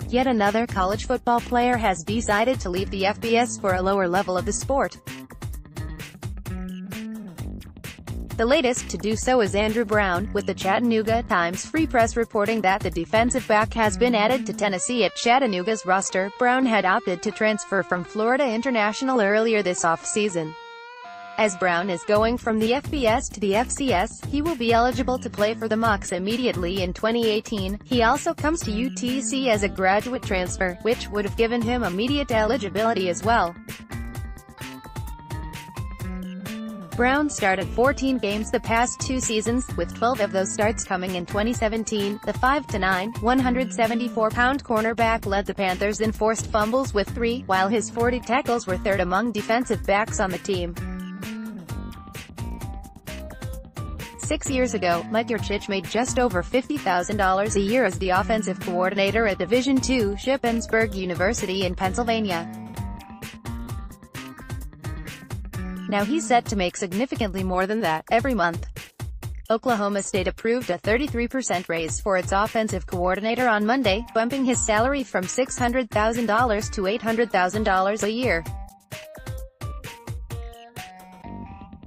Yet another college football player has decided to leave the FBS for a lower level of the sport. The latest to do so is Andrew Brown, with the Chattanooga Times Free Press reporting that the defensive back has been added to Tennessee at Chattanooga's roster. Brown had opted to transfer from Florida International earlier this offseason. As Brown is going from the FBS to the FCS, he will be eligible to play for the Mocs immediately in 2018. He also comes to UTC as a graduate transfer, which would have given him immediate eligibility as well. Brown started 14 games the past 2 seasons, with 12 of those starts coming in 2017. The 5'9", 174-pound cornerback led the Panthers in forced fumbles with 3, while his 40 tackles were third among defensive backs on the team. 6 years ago, Mike Yurcich made just over $50,000 a year as the offensive coordinator at Division II Shippensburg University in Pennsylvania. Now he's set to make significantly more than that, every month. Oklahoma State approved a 33% raise for its offensive coordinator on Monday, bumping his salary from $600,000 to $800,000 a year.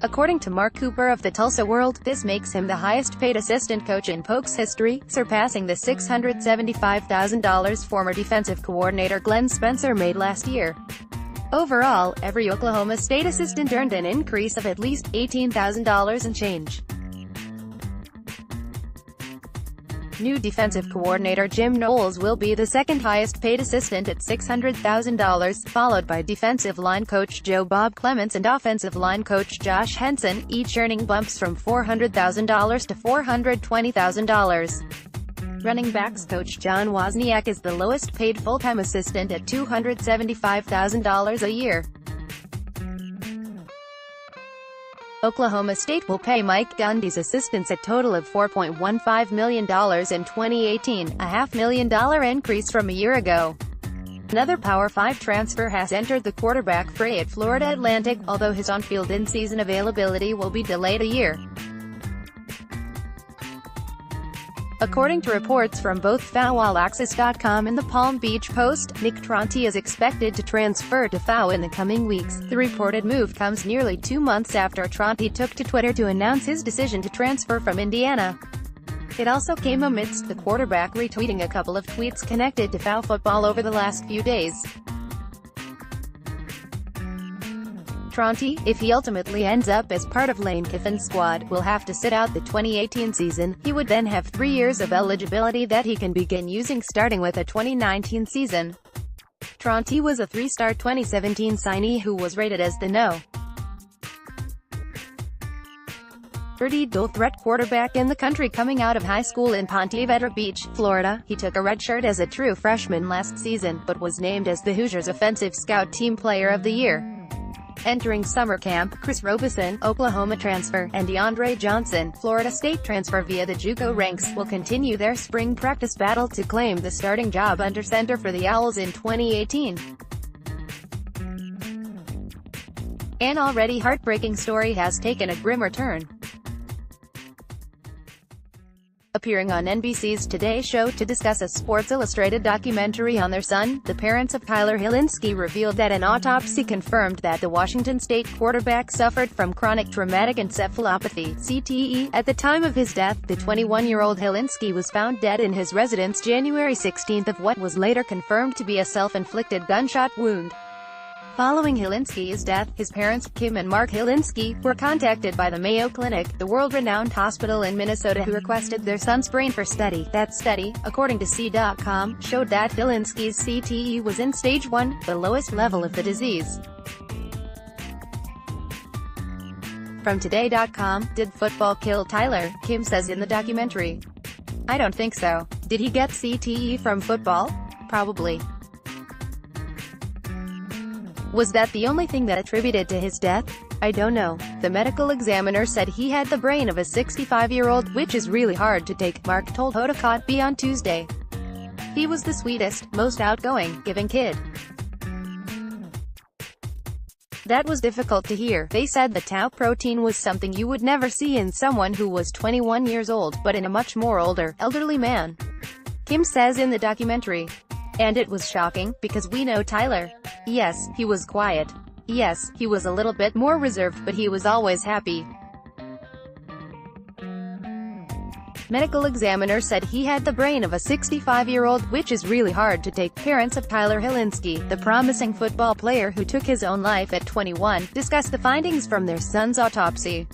According to Mark Cooper of the Tulsa World, this makes him the highest-paid assistant coach in Pokes history, surpassing the $675,000 former defensive coordinator Glenn Spencer made last year. Overall, every Oklahoma State assistant earned an increase of at least $18,000 and change. New defensive coordinator Jim Knowles will be the second highest paid assistant at $600,000, followed by defensive line coach Joe Bob Clements and offensive line coach Josh Henson, each earning bumps from $400,000 to $420,000. Running backs coach John Wozniak is the lowest paid full-time assistant at $275,000 a year. Oklahoma State will pay Mike Gundy's assistants a total of $4.15 million in 2018, a $500,000 increase from a year ago. Another Power 5 transfer has entered the quarterback fray at Florida Atlantic, although his on-field in-season availability will be delayed a year. According to reports from both FIU and the Palm Beach Post, Nick Tronti is expected to transfer to FIU in the coming weeks. The reported move comes nearly 2 months after Tronti took to Twitter to announce his decision to transfer from Indiana. It also came amidst the quarterback retweeting a couple of tweets connected to FIU football over the last few days. Tronti, if he ultimately ends up as part of Lane Kiffin's squad, will have to sit out the 2018 season. He would then have 3 years of eligibility that he can begin using starting with the 2019 season. Tronti was a 3-star 2017 signee who was rated as the No. 30 dual-threat quarterback in the country coming out of high school in Ponte Vedra Beach, Florida. He took a redshirt as a true freshman last season, but was named as the Hoosiers Offensive Scout Team Player of the Year. Entering summer camp, Chris Robeson, Oklahoma transfer, and DeAndre Johnson, Florida State transfer via the JUCO ranks, will continue their spring practice battle to claim the starting job under center for the Owls in 2018. An already heartbreaking story has taken a grimmer turn. Appearing on NBC's Today Show to discuss a Sports Illustrated documentary on their son, the parents of Tyler Hilinski revealed that an autopsy confirmed that the Washington State quarterback suffered from chronic traumatic encephalopathy (CTE). At the time of his death, the 21-year-old Hilinski was found dead in his residence January 16 of what was later confirmed to be a self-inflicted gunshot wound. Following Hilinski's death, his parents, Kim and Mark Hilinski, were contacted by the Mayo Clinic, the world-renowned hospital in Minnesota, who requested their son's brain for study. That study, according to C.com, showed that Hilinski's CTE was in stage 1, the lowest level of the disease. From Today.com, did football kill Tyler? Kim says in the documentary. I don't think so. Did he get CTE from football? Probably. Was that the only thing that attributed to his death? I don't know. The medical examiner said he had the brain of a 65-year-old, which is really hard to take, Mark told Hodakotb on Tuesday. He was the sweetest, most outgoing, giving kid. That was difficult to hear. They said the tau protein was something you would never see in someone who was 21 years old, but in a much more older, elderly man. Kim says in the documentary. And it was shocking, because we know Tyler. Yes, he was quiet. Yes, he was a little bit more reserved, but he was always happy. Medical examiner said he had the brain of a 65-year-old, which is really hard to take. Parents of Tyler Hilinski, the promising football player who took his own life at 21, discussed the findings from their son's autopsy.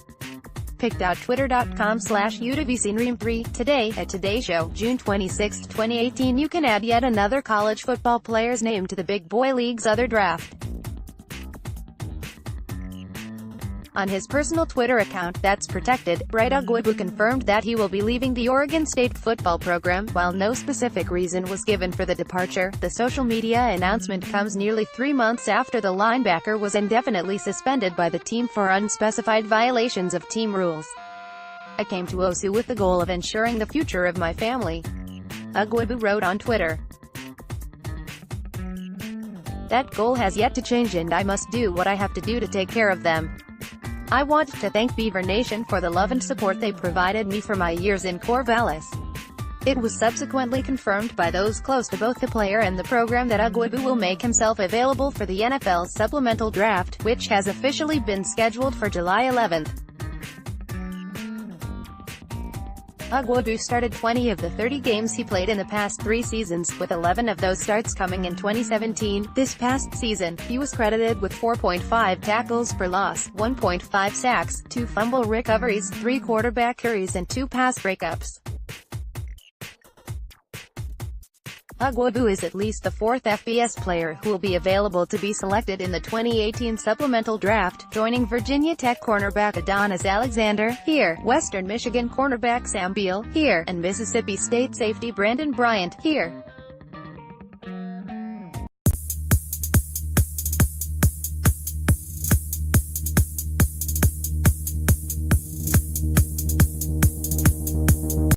Pic.twitter.com/UWCNREAM3. Today, at Today Show, June 26, 2018, you can add yet another college football player's name to the Big Boy League's other draft. On his personal Twitter account that's protected, Bright Ugwobu confirmed that he will be leaving the Oregon State football program. While no specific reason was given for the departure, the social media announcement comes nearly 3 months after the linebacker was indefinitely suspended by the team for unspecified violations of team rules. "I came to OSU with the goal of ensuring the future of my family," Ugwobu wrote on Twitter. "That goal has yet to change, and I must do what I have to do to take care of them. I want to thank Beaver Nation for the love and support they provided me for my years in Corvallis." It was subsequently confirmed by those close to both the player and the program that Ugwobu will make himself available for the NFL's supplemental draft, which has officially been scheduled for July 11. Ugwobu started 20 of the 30 games he played in the past 3 seasons, with 11 of those starts coming in 2017. This past season, he was credited with 4.5 tackles for loss, 1.5 sacks, 2 fumble recoveries, 3 quarterback hurries and 2 pass breakups. Ugwobu is at least the 4th FBS player who will be available to be selected in the 2018 supplemental draft, joining Virginia Tech cornerback Adonis Alexander, here, Western Michigan cornerback Sam Beal, here, and Mississippi State safety Brandon Bryant, here.